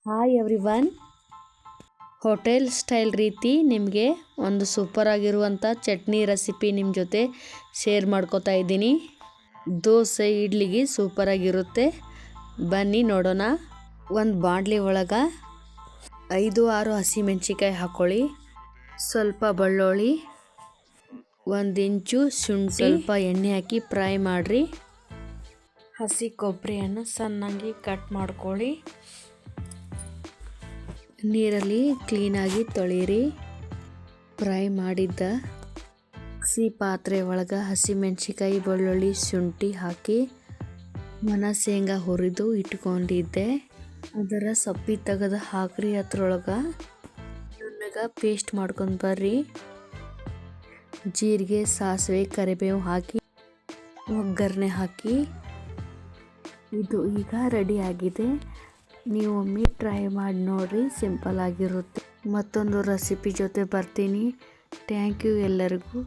Hi everyone, hotel style ರೀತಿ ನಿಮಗೆ ಒಂದು ಸೂಪರ್ ಆಗಿರುವಂಥ ಚಟ್ನಿ ರೆಸಿಪಿ ನಿಮ್ಮ ಜೊತೆ ಶೇರ್ ಮಾಡ್ಕೋತಾ ಇದ್ದೀನಿ. ದೋಸೆ ಇಡ್ಲಿಗೆ ಸೂಪರ್ ಆಗಿರುತ್ತೆ. ಬನ್ನಿ ನೋಡೋಣ. ಒಂದು ಬಾಣಲಿ ಒಳಗೆ 5-6 ಹಸಿಮೆಣಸಿಕಾಯಿ ಹಾಕ್ಕೊಳ್ಳಿ. ಸ್ವಲ್ಪ ಬೆಳ್ಳುಳ್ಳಿ, 1 ಇಂಚು ಶುಂಠಿ, ಸ್ವಲ್ಪ ಎಣ್ಣೆ ಹಾಕಿ ಫ್ರೈ ಮಾಡಿರಿ. ಹಸಿ ಕೊಬ್ಬರಿಯನ್ನು ಸಣ್ಣಗೆ ಕಟ್ ಮಾಡ್ಕೊಳ್ಳಿ. ನೀರಲ್ಲಿ ಕ್ಲೀನಾಗಿ ತೊಳೀರಿ. ಫ್ರೈ ಮಾಡಿದ್ದ ಮಿಕ್ಸಿ ಪಾತ್ರೆ ಒಳಗೆ ಹಸಿಮೆಣಸಿಕಾಯಿ, ಬೆಳ್ಳುಳ್ಳಿ, ಶುಂಠಿ ಹಾಕಿ ಒಣ ಶೇಂಗಾ ಹುರಿದು ಇಟ್ಕೊಂಡಿದ್ದೆ ಅದರ ಸಪ್ಪಿ ತೆಗೆದು ಹಾಕ್ರಿ. ಅದ್ರೊಳಗೆ ನುಣ್ಣಗೆ ಪೇಸ್ಟ್ ಮಾಡ್ಕೊಂಡು ಬರ್ರಿ. ಜೀರಿಗೆ, ಸಾಸಿವೆ, ಕರಿಬೇವು ಹಾಕಿ ಒಗ್ಗರಣೆ ಹಾಕಿ. ಇದು ಈಗ ರೆಡಿ ಆಗಿದೆ. ನೀವು ಒಮ್ಮೆ ಟ್ರೈ ಮಾಡಿ ನೋಡಿರಿ, ಸಿಂಪಲ್ ಆಗಿರುತ್ತೆ. ಮತ್ತೊಂದು ರೆಸಿಪಿ ಜೊತೆ ಬರ್ತೀನಿ. ಥ್ಯಾಂಕ್ ಯು ಎಲ್ಲರಿಗೂ.